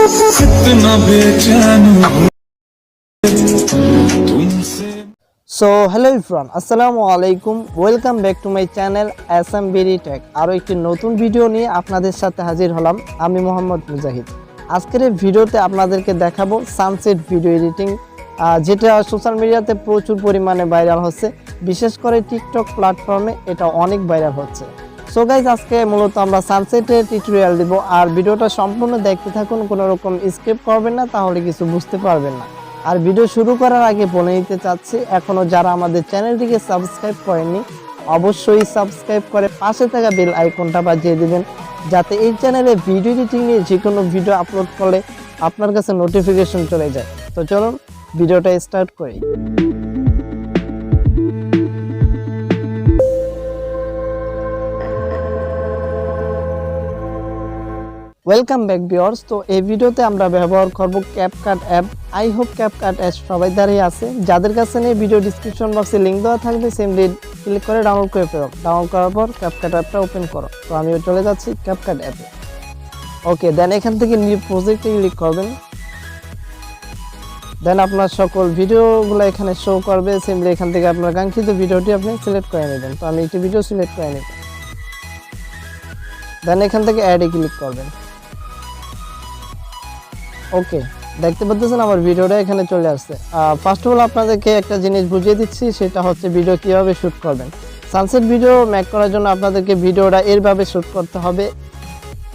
इतना बेचैन हूँ तुमसे। সো হ্যালো এভরিওয়ান, আসসালামু আলাইকুম। Welcome back to my channel 𝗪𝗟𝗓𝗏। আরও একটি নতুন ভিডিও নিয়ে আপনাদের সাথে হাজির হলাম। আমি মোহাম্মদ মুজাহিদ। আজকের এই ভিডিওতে আপনাদেরকে দেখাবো সানসেট ভিডিও এডিটিং, যেটা সোশ্যাল মিডিয়াতে প্রচুর পরিমাণে ভাইরাল হচ্ছে, বিশেষ করে টিকটক প্ল্যাটফর্মে এটা অনেক ভাইরাল হচ্ছে। সো গাইজ, আজকে মূলত আমরা সানসেটের টিউটোরিয়াল দিব, আর ভিডিওটা সম্পূর্ণ দেখতে থাকুন, কোনো রকম স্কিপ করবেন না, তাহলে কিছু বুঝতে পারবেন না। আর ভিডিও শুরু করার আগে বলে নিতে চাচ্ছি, এখনও যারা আমাদের চ্যানেলটিকে সাবস্ক্রাইব করেননি অবশ্যই সাবস্ক্রাইব করে পাশে থাকা বেল আইকনটা বাজিয়ে দিবেন, যাতে এই চ্যানেলে ভিডিও এডিটিং নিয়ে যে কোনো ভিডিও আপলোড করলে আপনার কাছে নোটিফিকেশন চলে যায়। তো চলুন ভিডিওটা স্টার্ট করি। Welcome back viewers. তো এই ভিডিওতে আমরা ব্যবহার করব CapCut app. I hope CapCut app সবাই দ্বারাই আছে। যাদের কাছে নেই, ভিডিও ডিসক্রিপশন বক্সে লিঙ্ক দেওয়া থাকবে, সিম্পলি ক্লিক করে ডাউনলোড করে ফেলো। ডাউনলোড করার পর ক্যাপকাট অ্যাপটা ওপেন করো। তো আমিও চলে যাচ্ছি ক্যাপকাট অ্যাপে। ওকে, দেন এখান থেকে নিউ প্রজেক্টে ক্লিক করবেন। দেন আপনার সকল ভিডিওগুলো এখানে শো করবে। সিম্পলি এখান থেকে আপনার কাঙ্ক্ষিত ভিডিওটি আপনি সিলেক্ট করে নেবেন। তো আমি একটি ভিডিও সিলেক্ট করে নেব। দেন এখান থেকে অ্যাডে ক্লিক করবেন। ওকে, দেখতে পাচ্ছেন আমার ভিডিওটা এখানে চলে আসছে। ফার্স্ট অফ অল আপনাদেরকে একটা জিনিস বুঝিয়ে দিচ্ছি, সেটা হচ্ছে ভিডিও কীভাবে শ্যুট করবেন। সানসেট ভিডিও মেক করার জন্য আপনাদেরকে ভিডিওটা এরভাবে শ্যুট করতে হবে।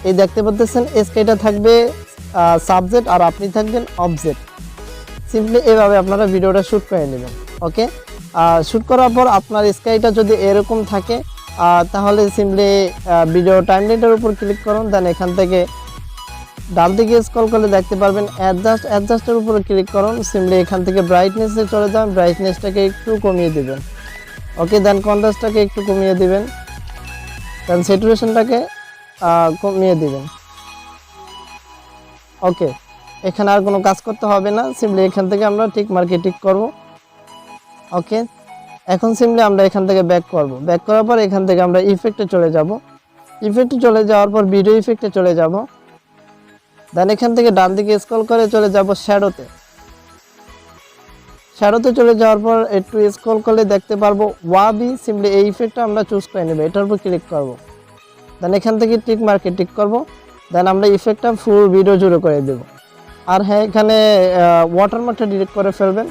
এই দেখতে পাচ্ছেন স্কাইটা থাকবে সাবজেক্ট আর আপনি থাকবেন অবজেক্ট। সিম্পলি এভাবে আপনারা ভিডিওটা শ্যুট করে নেবেন। ওকে, শ্যুট করার পর আপনার স্কাইটা যদি এরকম থাকে তাহলে সিম্পলি ভিডিও টাইমলাইনের উপর ক্লিক করুন। দেন এখান থেকে ডান দিকে স্ক্রল করলে দেখতে পারবেন অ্যাডজাস্টের উপরে ক্লিক করুন। সিম্পলি এখান থেকে ব্রাইটনেসে চলে যান, ব্রাইটনেসটাকে একটু কমিয়ে দিবেন। ওকে, দেন কন্ট্রাস্টটাকে একটু কমিয়ে দিবেন, দেন স্যাচুরেশনটাকে কমিয়ে দিবেন। ওকে, এখানে আর কোনো কাজ করতে হবে না। সিম্পলি এখান থেকে আমরা টিক মার্কে টিক করব। ওকে, এখন সিম্পলি আমরা এখান থেকে ব্যাক করব। ব্যাক করার পর এখান থেকে আমরা ইফেক্টে চলে যাব। ইফেক্টে চলে যাওয়ার পর ভিডিও ইফেক্টে চলে যাব। দেন এখান থেকে ডান দিকে স্ক্রল করে চলে যাব শ্যাডোতে। শ্যাডোতে চলে যাওয়ার পর একটু স্ক্রল করলে দেখতে পারবো ওয়াবি। সিম্পলি এই ইফেক্টটা আমরা চুজ করে নেব, এটার উপর ক্লিক করব। দেন এখান থেকে টিক মার্কে টিক করব। দেন আমরা ইফেক্টটা ফুল ভিডিও জুড়ে করে দেব। আর হ্যাঁ, এখানে ওয়াটারমার্কটা ডিলিট করে ফেলবেন।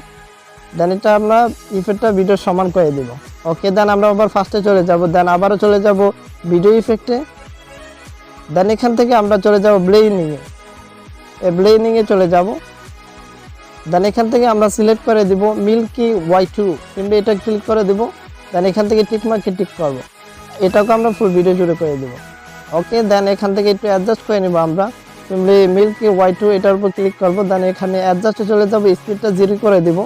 দেন এটা আমরা ইফেক্টটা ভিডিও সমান করে দেব। ওকে, দেন আমরা আবার ফার্স্টে চলে যাব। দেন আবারও চলে যাব ভিডিও ইফেক্টে। দেন এখান থেকে আমরা চলে যাব ব্লেন্ডিংয়ে। ব্লেন্ডিংয়ে চলে যাব। দেন এখান থেকে আমরা সিলেক্ট করে দিব 𝗵𝗚𝗏𝗏, কিন্তু এটা ক্লিক করে দিব। দেন এখান থেকে টিক মার্কে টিক করব। এটাকে আমরা ফুল ভিডিও জুড়ে করে দেব। ওকে, দেন এখান থেকে একটু অ্যাডজাস্ট করে নেব আমরা। সিম্পলি 𝗵𝗚𝗏𝗏 এটার উপর ক্লিক করব। দেন এখানে অ্যাডজাস্টে চলে যাব, স্পিডটা 0 করে দিব,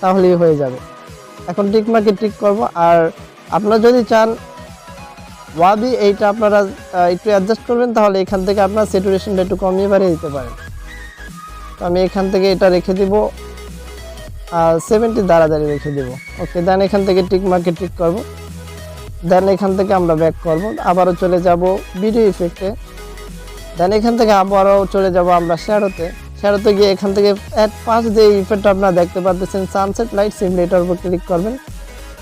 তাহলেই হয়ে যাবে। এখন টিক মার্কে টিক করব। আর আপনারা যদি চান ওয়াবি, এইটা আপনারা একটু অ্যাডজাস্ট করবেন, তাহলে এখান থেকে আপনার স্যাচুরেশনটা একটু কমিয়ে বাড়িয়ে দিতে পারেন। তো আমি এখান থেকে এটা রেখে দিব 70 দাঁড়াদাঁড়ি রেখে দেব। ওকে, দেন এখান থেকে টিক মার্কে টিক করব। দেন এখান থেকে আমরা ব্যাক করব, আবারও চলে যাব ভিডিও ইফেক্টে। দেন এখান থেকে আবারও চলে যাব আমরা শ্যাডোতে। শ্যাডোতে গিয়ে এখান থেকে ফার্স্ট যে ইফেক্টটা আপনারা দেখতে পাচ্ছেন সানসেট লাইট, সিম্পলি এটার উপর ক্লিক করবেন।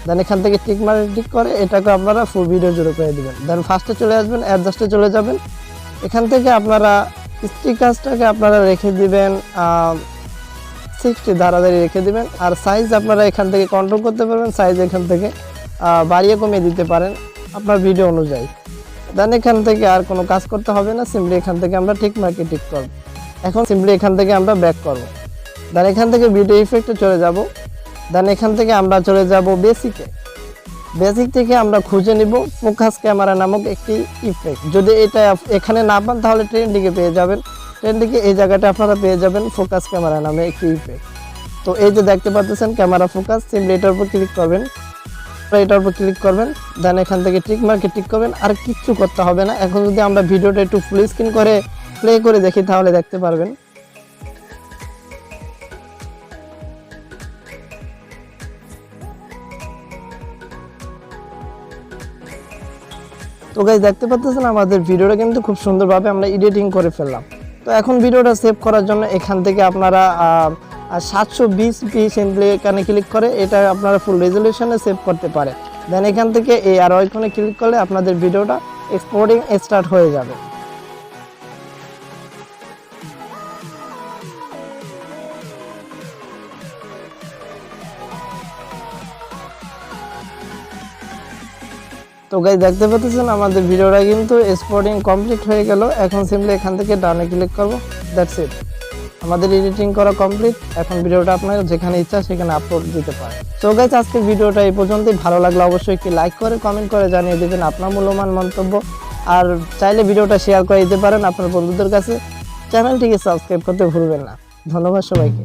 দেন এখান থেকে টিক মার্কে টিক করে এটাকে আপনারা ফুল ভিডিও জুড়ে করে দেবেন। দেন ফার্স্টে চলে আসবেন, অ্যাডজাস্টে চলে যাবেন। এখান থেকে আপনারা স্টিকার্সটাকে আপনারা রেখে দিবেন 60 দাঁড়াদাঁড়ি রেখে দিবেন। আর সাইজ আপনারা এখান থেকে কন্ট্রোল করতে পারবেন, সাইজ এখান থেকে বাড়িয়ে কমিয়ে দিতে পারেন আপনার ভিডিও অনুযায়ী। দেন এখান থেকে আর কোনো কাজ করতে হবে না, সিম্পলি এখান থেকে আমরা টিক মার্কে টিক করব। এখন সিম্পলি এখান থেকে আমরা ব্যাক করব। দেন এখান থেকে ভিডিও ইফেক্টে চলে যাব। দেন এখান থেকে আমরা চলে যাব বেসিকে। বেসিক থেকে আমরা খুঁজে নিব ফোকাস ক্যামেরা নামক একটি ইফেক্ট। যদি এটা এখানে না পান তাহলে ট্রেন্ডিংয়ে পেয়ে যাবেন। ট্রেন্ডিংয়ে এই জায়গাটা আপনারা পেয়ে যাবেন ফোকাস ক্যামেরা নামে একটি ইফেক্ট। তো এই যে দেখতে পাচ্ছেন ক্যামেরা ফোকাস, সিম্পলি এটার উপর ক্লিক করবেন। এটার উপর ক্লিক করবেন। দেন এখান থেকে টিক মার্কে টিক করবেন। আর কিচ্ছু করতে হবে না। এখন যদি আমরা ভিডিওটা একটু ফুল স্ক্রিন করে প্লে করে দেখি তাহলে দেখতে পারবেন। তো গাইস দেখতে পাচ্ছেন আমাদের ভিডিওটা কিন্তু খুব সুন্দরভাবে আমরা এডিটিং করে ফেললাম। তো এখন ভিডিওটা সেভ করার জন্য এখান থেকে আপনারা 720p সিম্পলি এখানে ক্লিক করে এটা আপনারা ফুল রেজলিউশনে সেভ করতে পারে। দেন এখান থেকে এই আর আইকনে ক্লিক করলে আপনাদের ভিডিওটা এক্সপোর্টিং স্টার্ট হয়ে যাবে। তো গাইস দেখতে পাচ্ছেন আমাদের ভিডিওটা কিন্তু এক্সপোর্টিং কমপ্লিট হয়ে গেল। এখন সিম্পলি এখান থেকে ডানে ক্লিক করব, দ্যাটস ইট, আমাদের এডিটিং করা কমপ্লিট। এখন ভিডিওটা আপনারা যেখানে ইচ্ছা সেখানে আপলোড দিতে পারেন। তো গাইস আজকে ভিডিওটা এই পর্যন্তই। ভালো লাগলে অবশ্যই একটি লাইক করে কমেন্ট করে জানিয়ে দেবেন আপনার মূল্যবান মন্তব্য, আর চাইলে ভিডিওটা শেয়ার করে দিতে পারেন আপনার বন্ধুদের কাছে। চ্যানেলটিকে সাবস্ক্রাইব করতে ভুলবেন না। ধন্যবাদ সবাইকে।